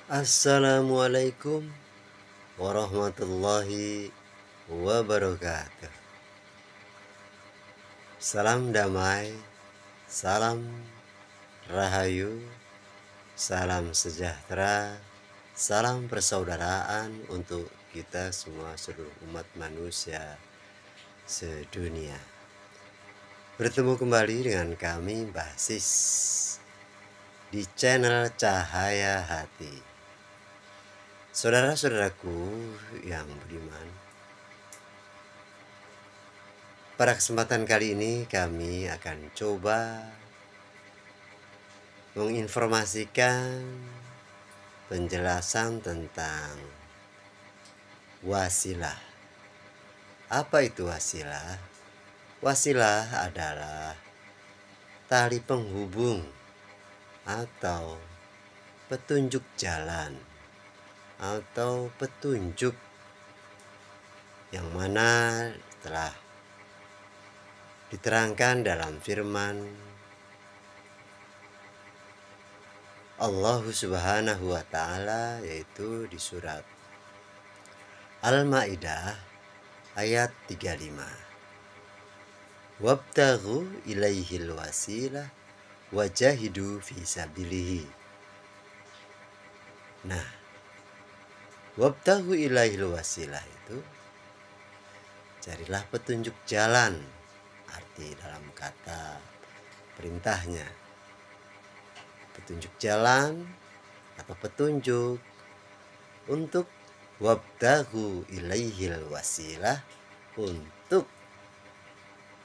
Assalamualaikum warahmatullahi wabarakatuh. Salam damai, salam rahayu, salam sejahtera, salam persaudaraan untuk kita semua seluruh umat manusia sedunia. Bertemu kembali dengan kami Mbah Sis di channel Cahaya Hati. Saudara-saudaraku yang budiman, pada kesempatan kali ini kami akan coba menginformasikan penjelasan tentang wasilah. Apa itu wasilah? Wasilah adalah tali penghubung atau petunjuk jalan atau petunjuk yang mana telah diterangkan dalam firman Allah Subhanahu wa Ta'ala, yaitu di surat Al-Maidah ayat 35. Wabtaghu ilaihil wasilah wajahidu fi sabilihi. Nah, wabtaghu ilaihil wasilah itu carilah petunjuk jalan, arti dalam kata perintahnya. Petunjuk jalan atau petunjuk untuk wabtaghu ilaihil wasilah, untuk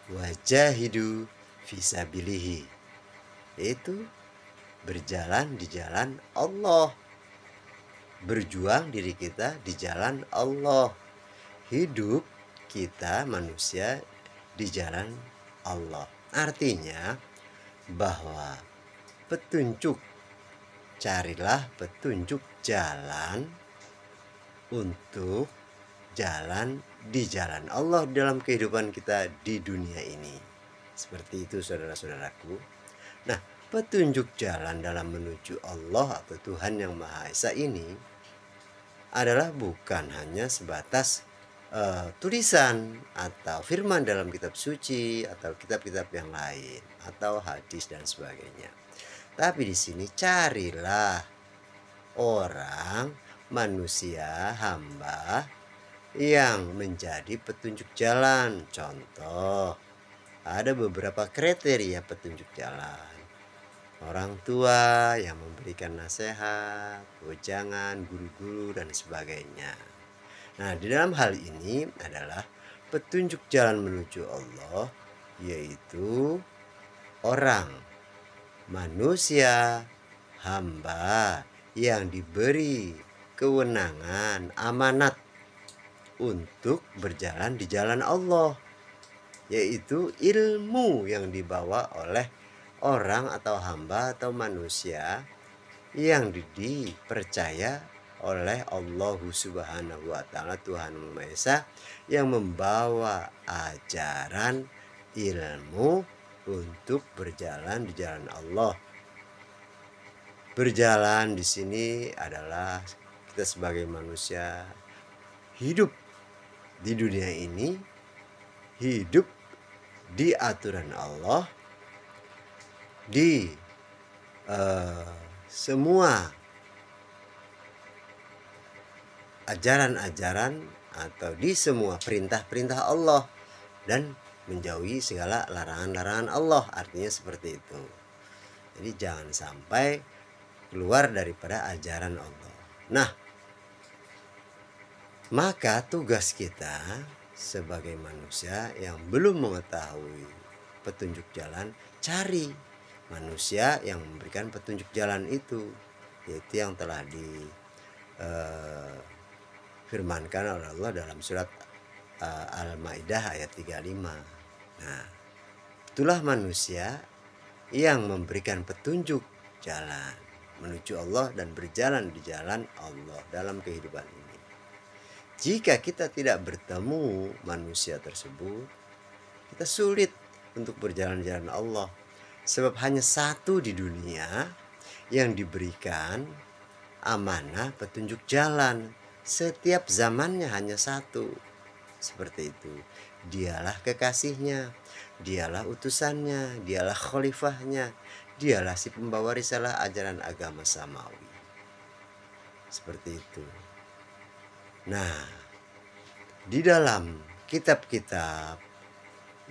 wajahidu fisabilihi, yaitu berjalan di jalan Allah, berjuang diri kita di jalan Allah, hidup kita manusia di jalan Allah. Artinya bahwa petunjuk, carilah petunjuk jalan untuk jalan di jalan Allah dalam kehidupan kita di dunia ini. Seperti itu saudara-saudaraku. Nah, petunjuk jalan dalam menuju Allah atau Tuhan yang Maha Esa ini adalah bukan hanya sebatas tulisan atau firman dalam kitab suci atau kitab-kitab yang lain atau hadis dan sebagainya. Tapi di sini carilah orang, manusia, hamba yang menjadi petunjuk jalan. Contoh, ada beberapa kriteria petunjuk jalan. Orang tua yang memberikan nasihat, wejangan, guru-guru dan sebagainya. Nah, di dalam hal ini adalah petunjuk jalan menuju Allah, yaitu orang, manusia, hamba yang diberi kewenangan, amanat untuk berjalan di jalan Allah, yaitu ilmu yang dibawa oleh orang atau hamba atau manusia yang dipercaya oleh Allah Subhanahu wa Ta'ala, Tuhan Yang Maha Esa, yang membawa ajaran ilmu untuk berjalan di jalan Allah. Berjalan di sini adalah kita sebagai manusia hidup di dunia ini, hidup di aturan Allah, di semua ajaran-ajaran atau di semua perintah-perintah Allah, dan menjauhi segala larangan-larangan Allah. Artinya seperti itu. Jadi jangan sampai keluar daripada ajaran Allah. Nah, maka tugas kita sebagai manusia yang belum mengetahui petunjuk jalan, cari manusia yang memberikan petunjuk jalan itu, yaitu yang telah firmankan oleh Allah dalam surat Al-Maidah ayat 35. Nah, itulah manusia yang memberikan petunjuk jalan menuju Allah dan berjalan di jalan Allah dalam kehidupan ini. Jika kita tidak bertemu manusia tersebut, kita sulit untuk berjalan di jalan Allah. Sebab hanya satu di dunia yang diberikan amanah petunjuk jalan. Setiap zamannya hanya satu. Seperti itu. Dialah kekasihnya, dialah utusannya, dialah khalifahnya, dialah si pembawa risalah ajaran agama samawi. Seperti itu. Nah, di dalam kitab-kitab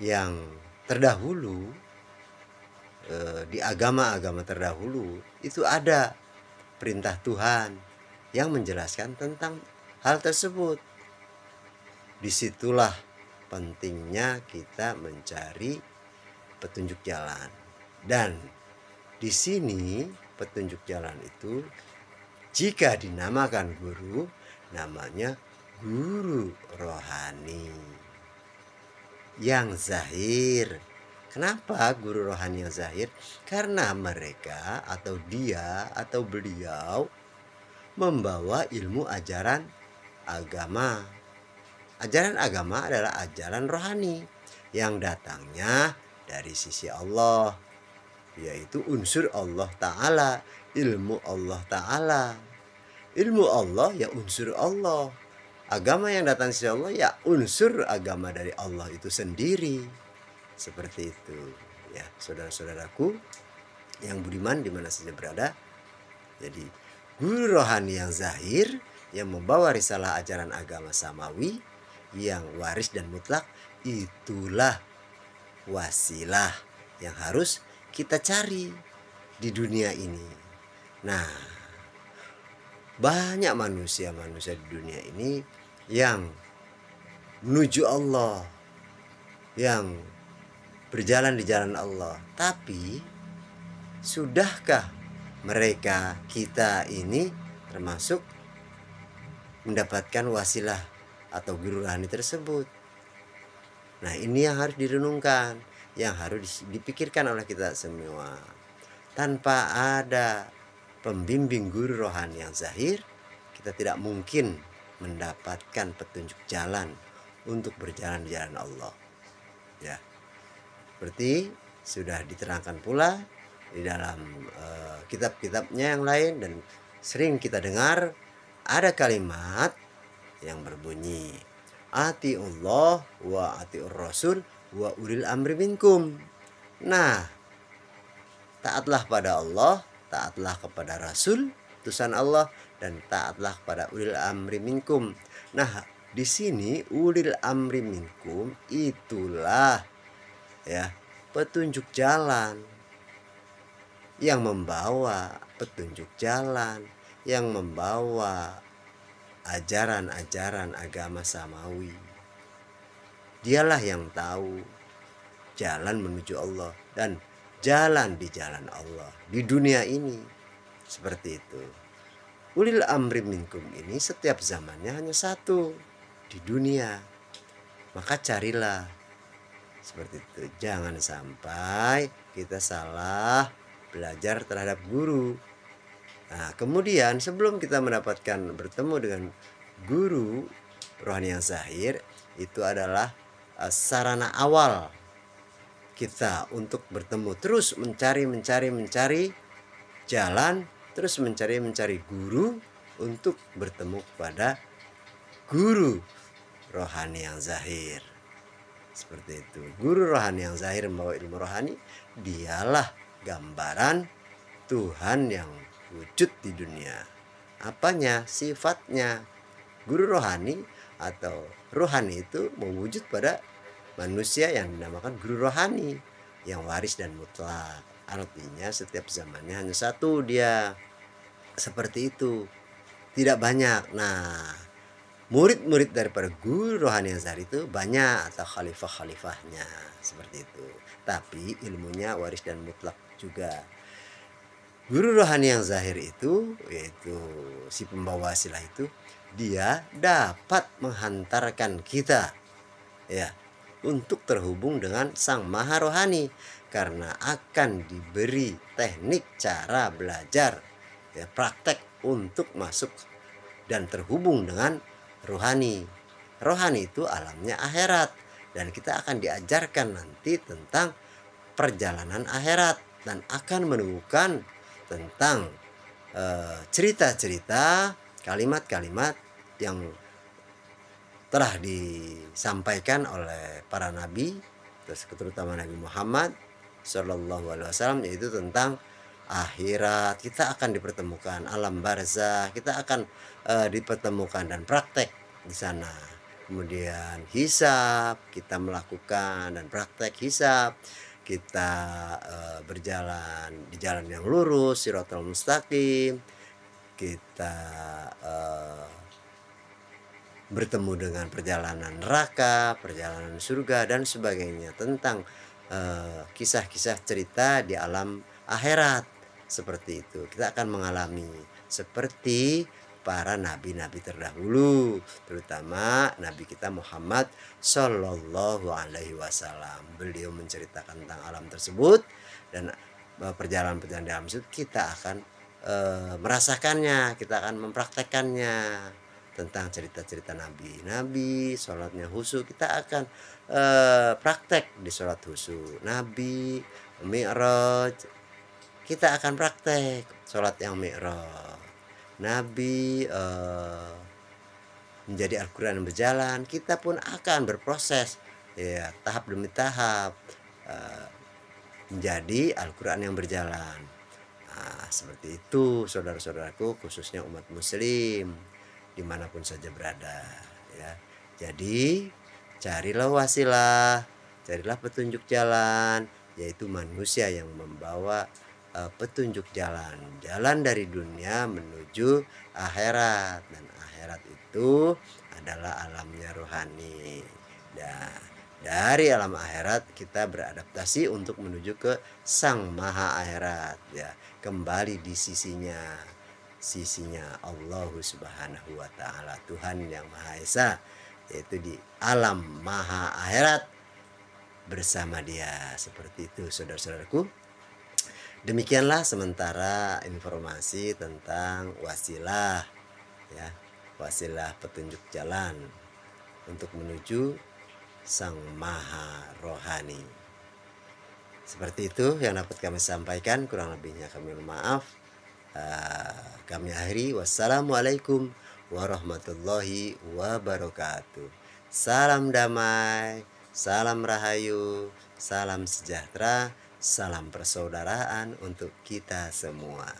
yang terdahulu, di agama-agama terdahulu, itu ada perintah Tuhan yang menjelaskan tentang hal tersebut. Disitulah pentingnya kita mencari petunjuk jalan. Dan di sini petunjuk jalan itu jika dinamakan guru, namanya guru rohani yang zahir. Kenapa guru rohani yang zahir? Karena mereka atau dia atau beliau membawa ilmu ajaran agama. Ajaran agama adalah ajaran rohani yang datangnya dari sisi Allah, yaitu unsur Allah Ta'ala, ilmu Allah Ta'ala. Ilmu Allah ya unsur Allah. Agama yang datang dari Allah ya unsur agama dari Allah itu sendiri. Seperti itu ya, saudara-saudaraku yang budiman di mana saja berada. Jadi guru rohani yang zahir yang membawa risalah ajaran agama samawi yang waris dan mutlak, itulah wasilah yang harus kita cari di dunia ini. Nah, banyak manusia-manusia di dunia ini yang menuju Allah, yang berjalan di jalan Allah. Tapi sudahkah mereka, kita ini termasuk mendapatkan wasilah atau guru rohani tersebut? Nah, ini yang harus direnungkan, yang harus dipikirkan oleh kita semua. Tanpa ada pembimbing guru rohani yang zahir, kita tidak mungkin mendapatkan petunjuk jalan untuk berjalan di jalan Allah. Ya, seperti sudah diterangkan pula di dalam kitab-kitabnya yang lain, dan sering kita dengar ada kalimat yang berbunyi atiullah wa atiur rasul wa ulil amri minkum. Nah, taatlah pada Allah, taatlah kepada Rasul, utusan Allah, dan taatlah kepada ulil amri minkum. Nah, di sini ulil amri minkum itulah ya petunjuk jalan, yang membawa petunjuk jalan, yang membawa ajaran-ajaran agama samawi. Dialah yang tahu jalan menuju Allah dan jalan di jalan Allah di dunia ini. Seperti itu. Ulil amri minkum ini setiap zamannya hanya satu di dunia. Maka carilah seperti itu. Jangan sampai kita salah belajar terhadap guru. Nah, kemudian sebelum kita mendapatkan bertemu dengan guru rohani yang zahir, itu adalah sarana awal kita untuk bertemu, terus mencari jalan, terus mencari guru untuk bertemu kepada guru rohani yang zahir. Seperti itu. Guru rohani yang zahir membawa ilmu rohani, dialah gambaran Tuhan yang wujud di dunia. Apanya? Sifatnya. Guru rohani atau rohani itu mewujud pada manusia yang dinamakan guru rohani yang waris dan mutlak. Artinya setiap zamannya hanya satu dia. Seperti itu. Tidak banyak. Nah, murid-murid daripada guru rohani yang zahir itu banyak, atau khalifah-khalifahnya. Seperti itu. Tapi ilmunya waris dan mutlak juga. Guru rohani yang zahir itu, yaitu si pembawa wasilah itu, dia dapat menghantarkan kita ya untuk terhubung dengan Sang Maha Rohani, karena akan diberi teknik cara belajar ya, praktek untuk masuk dan terhubung dengan rohani. Rohani itu alamnya akhirat, dan kita akan diajarkan nanti tentang perjalanan akhirat dan akan menemukan tentang cerita-cerita, kalimat-kalimat yang telah disampaikan oleh para nabi, terutama Nabi Muhammad Shallallahu Alaihi Wasallam, yaitu tentang akhirat. Kita akan dipertemukan, alam barzah kita akan dipertemukan dan praktek di sana. Kemudian hisab, kita melakukan dan praktek hisab, kita berjalan di jalan yang lurus, Shiratal Mustaqim, kita bertemu dengan perjalanan neraka, perjalanan surga dan sebagainya, tentang kisah-kisah cerita di alam akhirat. Seperti itu kita akan mengalami seperti para nabi-nabi terdahulu, terutama Nabi kita Muhammad Shallallahu Alaihi Wasallam. Beliau menceritakan tentang alam tersebut, dan perjalanan-perjalanan di alam tersebut kita akan merasakannya, kita akan mempraktekannya. Tentang cerita-cerita Nabi, sholatnya khusyuk, kita akan praktek di sholat khusyuk. Nabi Mi'raj, kita akan praktek sholat yang Mi'raj. Nabi menjadi Al-Quran yang berjalan, kita pun akan berproses ya, tahap demi tahap menjadi Al-Quran yang berjalan. Nah, seperti itu saudara-saudaraku, khususnya umat muslim dimanapun saja berada ya. Jadi carilah wasilah, carilah petunjuk jalan, yaitu manusia yang membawa petunjuk jalan dari dunia menuju akhirat, dan akhirat itu adalah alamnya rohani. Dan dari alam akhirat kita beradaptasi untuk menuju ke Sang Maha Akhirat ya, kembali di sisinya Allah Subhanahu wa Ta'ala, Tuhan yang Maha Esa, yaitu di alam Maha Akhirat bersama Dia. Seperti itu saudara-saudaraku. Demikianlah sementara informasi tentang wasilah ya, wasilah petunjuk jalan untuk menuju Sang Maha Rohani. Seperti itu yang dapat kami sampaikan, kurang lebihnya kami mohon maaf. Kami akhiri. Wassalamualaikum warahmatullahi wabarakatuh. Salam damai, salam rahayu, salam sejahtera, salam persaudaraan untuk kita semua.